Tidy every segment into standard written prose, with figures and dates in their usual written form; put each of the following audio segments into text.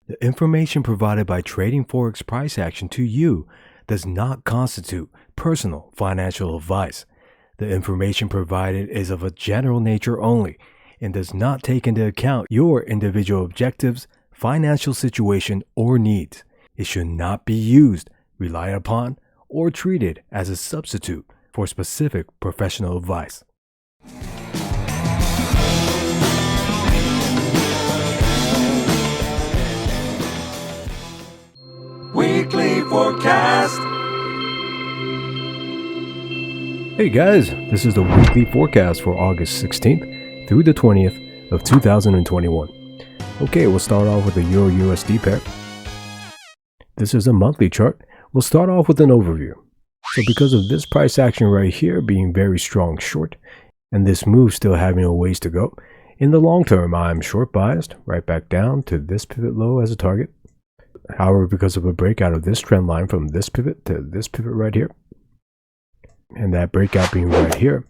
The information provided by Trading Forex Price Action to you does not constitute personal financial advice. The information provided is of a general nature only and does not take into account your individual objectives, financial situation, or needs. It should not be used, relied upon, or treated as a substitute for specific professional advice. Weekly Forecast. Hey guys, this is the weekly forecast for August 16th through the 20th of 2021. Okay, we'll start off with the Euro-USD pair. This is a monthly chart. We'll start off with an overview. So because of this price action right here being very strong short, and this move still having a ways to go, in the long term I'm short biased right back down to this pivot low as a target. However, because of a breakout of this trend line from this pivot to this pivot right here, and that breakout being right here,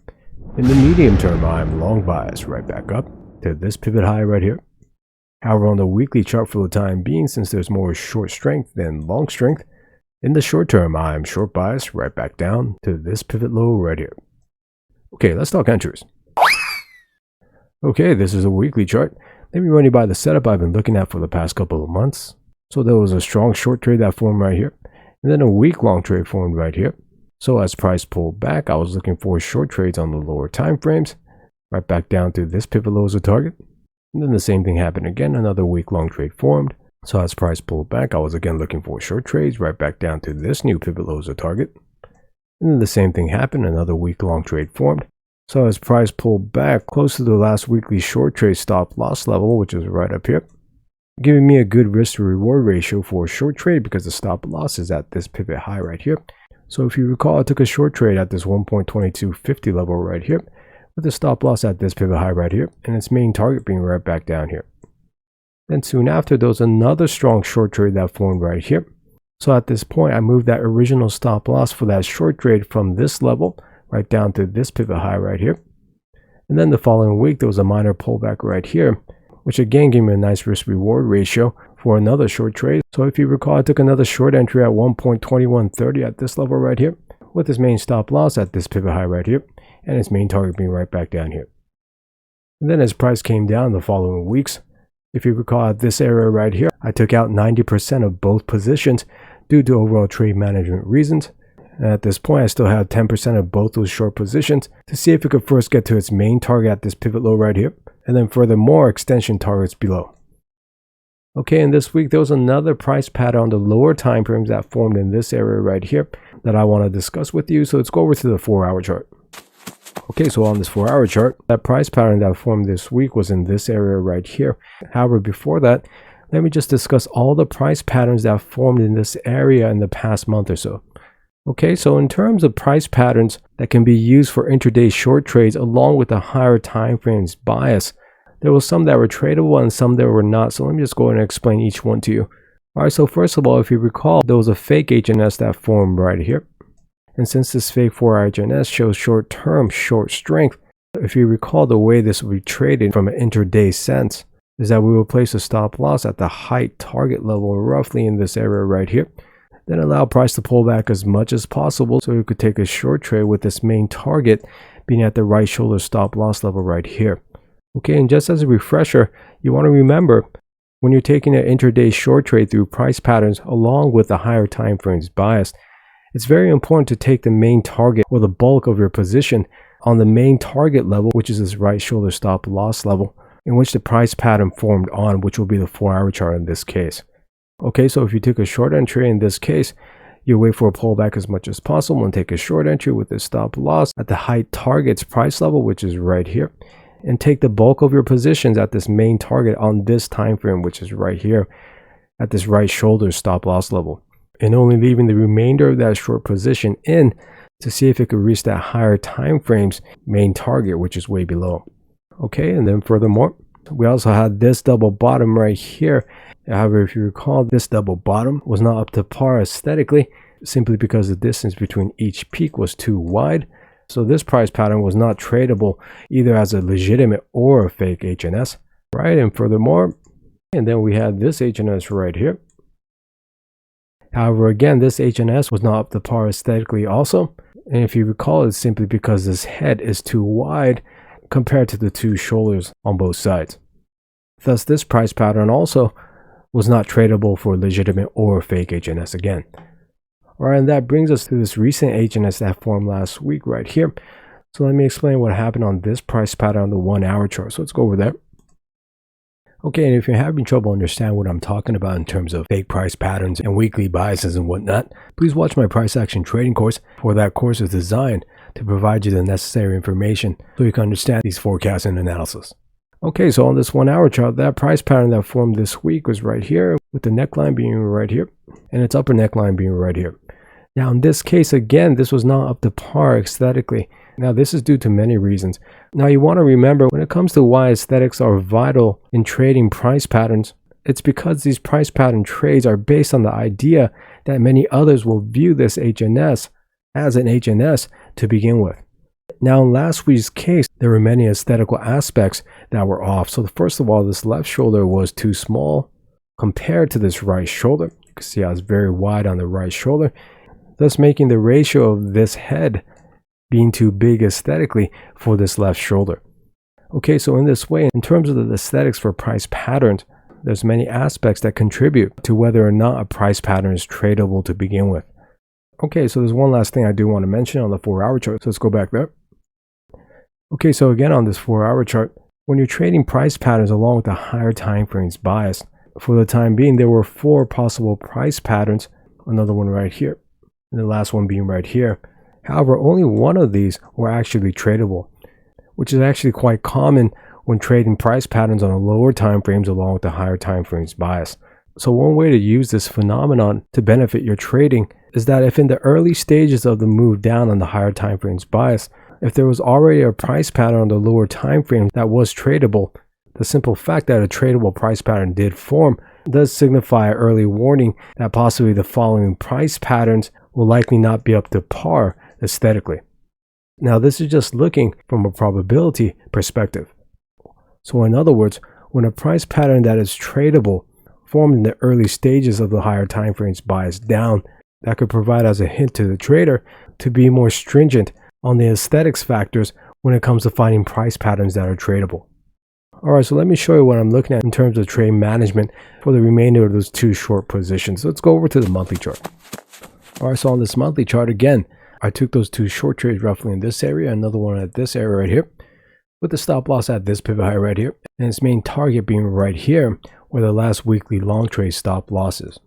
in the medium term I'm long biased right back up to this pivot high right here. However, on the weekly chart for the time being, since there's more short strength than long strength, in the short term I'm short biased right back down to this pivot low right here. Okay, let's talk entries. Okay, this is a weekly chart. Let me run you by the setup I've been looking at for the past couple of months. So there was a strong short trade that formed right here, and then a week-long trade formed right here. So as price pulled back, I was looking for short trades on the lower time frames, right back down to this pivot low as a target. And then the same thing happened again, another week-long trade formed. So as price pulled back, I was again looking for short trades, right back down to this new pivot low as a target. And then the same thing happened, another week-long trade formed. So as price pulled back close to the last weekly short trade stop loss level, which is right up here, giving me a good risk to reward ratio for a short trade because the stop loss is at this pivot high right here. So if you recall, I took a short trade at this 1.2250 level right here with a stop loss at this pivot high right here and its main target being right back down here. Then soon after, there was another strong short trade that formed right here. So at this point, I moved that original stop loss for that short trade from this level right down to this pivot high right here. And then the following week, there was a minor pullback right here, which again gave me a nice risk reward ratio for another short trade. So if you recall, I took another short entry at 1.2130 at this level right here with its main stop loss at this pivot high right here and its main target being right back down here. And then as price came down the following weeks, if you recall at this area right here, I took out 90% of both positions due to overall trade management reasons. And at this point, I still have 10% of both those short positions to see if it could first get to its main target at this pivot low right here, and then furthermore extension targets below. Okay, and this week there was another price pattern on the lower time frames that formed in this area right here that I want to discuss with you. So let's go over to the 4-hour chart. Okay, so on this 4-hour chart, that price pattern that formed this week was in this area right here. However, before that, let me just discuss all the price patterns that formed in this area in the past month or so. Okay, so in terms of price patterns that can be used for intraday short trades along with the higher time frames bias, there were some that were tradable and some that were not. So let me just go ahead and explain each one to you. Alright, so first of all, if you recall, there was a fake HNS that formed right here. And since this fake 4-hour HNS shows short-term short strength, if you recall, the way this will be traded from an intraday sense is that we will place a stop loss at the height target level roughly in this area right here. Then allow price to pull back as much as possible so you could take a short trade with this main target being at the right shoulder stop loss level right here. Okay, and just as a refresher, you want to remember when you're taking an intraday short trade through price patterns along with the higher time frames bias, it's very important to take the main target or the bulk of your position on the main target level, which is this right shoulder stop loss level in which the price pattern formed on, which will be the 4-hour chart in this case. Okay, so if you took a short entry in this case, you wait for a pullback as much as possible and take a short entry with a stop loss at the high target's price level, which is right here, and take the bulk of your positions at this main target on this time frame, which is right here at this right shoulder stop loss level, and only leaving the remainder of that short position in to see if it could reach that higher time frame's main target, which is way below. Okay, and then furthermore, we also had this double bottom right here. However, if you recall, this double bottom was not up to par aesthetically, simply because the distance between each peak was too wide. So this price pattern was not tradable either as a legitimate or a fake HNS, right? And furthermore, And then we had this HNS right here. However, again, this HNS was not up to par aesthetically also. And if you recall, it's simply because this head is too wide compared to the two shoulders on both sides. Thus, this price pattern also was not tradable for legitimate or fake HNS again. Alright, and that brings us to this recent HNS that formed last week right here. So let me explain what happened on this price pattern on the 1 hour chart. So let's go over there. Okay, and if you're having trouble understanding what I'm talking about in terms of fake price patterns and weekly biases and whatnot, please watch my price action trading course, for that course is designed to provide you the necessary information so you can understand these forecasts and analysis. Okay, so on this 1 hour chart, that price pattern that formed this week was right here, with the neckline being right here, and its upper neckline being right here. Now in this case, again, this was not up to par aesthetically. Now this is due to many reasons. Now you want to remember, when it comes to why aesthetics are vital in trading price patterns, it's because these price pattern trades are based on the idea that many others will view this HNS as an HNS to begin with. Now in last week's case, there were many aesthetical aspects that were off. So first of all, this left shoulder was too small compared to this right shoulder. You can see how it's very wide on the right shoulder, thus making the ratio of this head being too big aesthetically for this left shoulder. Okay, so in this way, in terms of the aesthetics for price patterns, there's many aspects that contribute to whether or not a price pattern is tradable to begin with. Okay, so there's one last thing I do want to mention on the 4 hour chart. So let's go back there. Okay, so again on this 4 hour chart, when you're trading price patterns along with the higher time frames bias, for the time being, there were 4 possible price patterns, another one right here, and the last one being right here. However, only one of these were actually tradable, which is actually quite common when trading price patterns on the lower time frames along with the higher time frames bias. So one way to use this phenomenon to benefit your trading is that if in the early stages of the move down on the higher time frames bias, if there was already a price pattern on the lower time frame that was tradable, the simple fact that a tradable price pattern did form does signify an early warning that possibly the following price patterns will likely not be up to par aesthetically. Now this is just looking from a probability perspective. So in other words, when a price pattern that is tradable formed in the early stages of the higher time frames bias down, that could provide as a hint to the trader to be more stringent on the aesthetics factors when it comes to finding price patterns that are tradable. Alright, so let me show you what I'm looking at in terms of trade management for the remainder of those 2 short positions. So let's go over to the monthly chart. Alright, so on this monthly chart again, I took those 2 short trades roughly in this area, another one at this area right here, with the stop loss at this pivot high right here, and its main target being right here, where the last weekly long trade stop losses.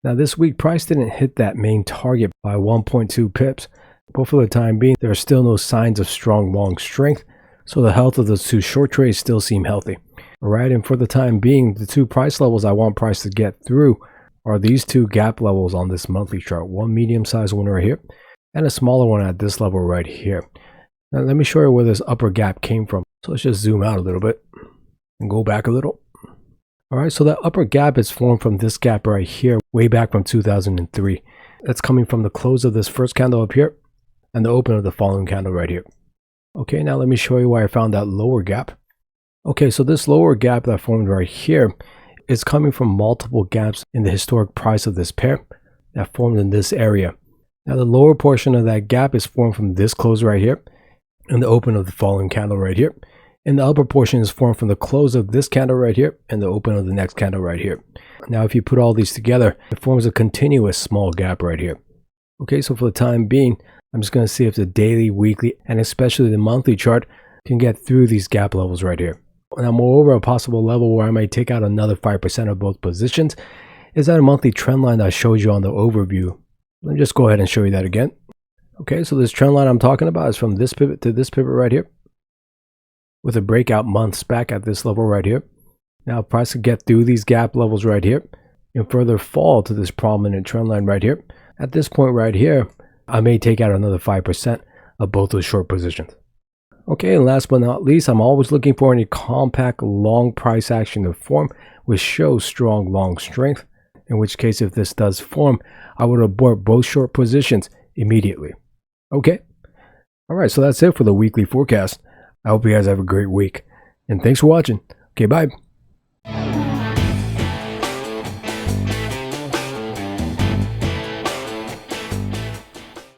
Now this week, price didn't hit that main target by 1.2 pips, but for the time being, there are still no signs of strong long strength, so the health of those 2 short trades still seem healthy. Alright, and for the time being, the 2 price levels I want price to get through are these 2 gap levels on this monthly chart, one medium-sized one right here, and a smaller one at this level right here. Now let me show you where this upper gap came from. So let's just zoom out a little bit and go back a little. Alright, so that upper gap is formed from this gap right here, way back from 2003. That's coming from the close of this first candle up here and the open of the following candle right here. Okay, now let me show you where I found that lower gap. Okay, so this lower gap that formed right here is coming from multiple gaps in the historic price of this pair that formed in this area. Now the lower portion of that gap is formed from this close right here and the open of the following candle right here. And the upper portion is formed from the close of this candle right here and the open of the next candle right here. Now if you put all these together, it forms a continuous small gap right here. Okay, so for the time being, I'm just going to see if the daily, weekly, and especially the monthly chart can get through these gap levels right here. Now moreover, a possible level where I might take out another 5% of both positions is that a monthly trend line that I showed you on the overview. Let me just go ahead and show you that again. Okay, so this trend line I'm talking about is from this pivot to this pivot right here, with a breakout months back at this level right here. Now price could get through these gap levels right here and further fall to this prominent trend line right here. At this point right here, I may take out another 5% of both those short positions. Okay, and last but not least, I'm always looking for any compact long price action to form which shows strong long strength, in which case if this does form, I would abort both short positions immediately. Okay, alright, so that's it for the weekly forecast. I hope you guys have a great week, and thanks for watching. Okay, bye.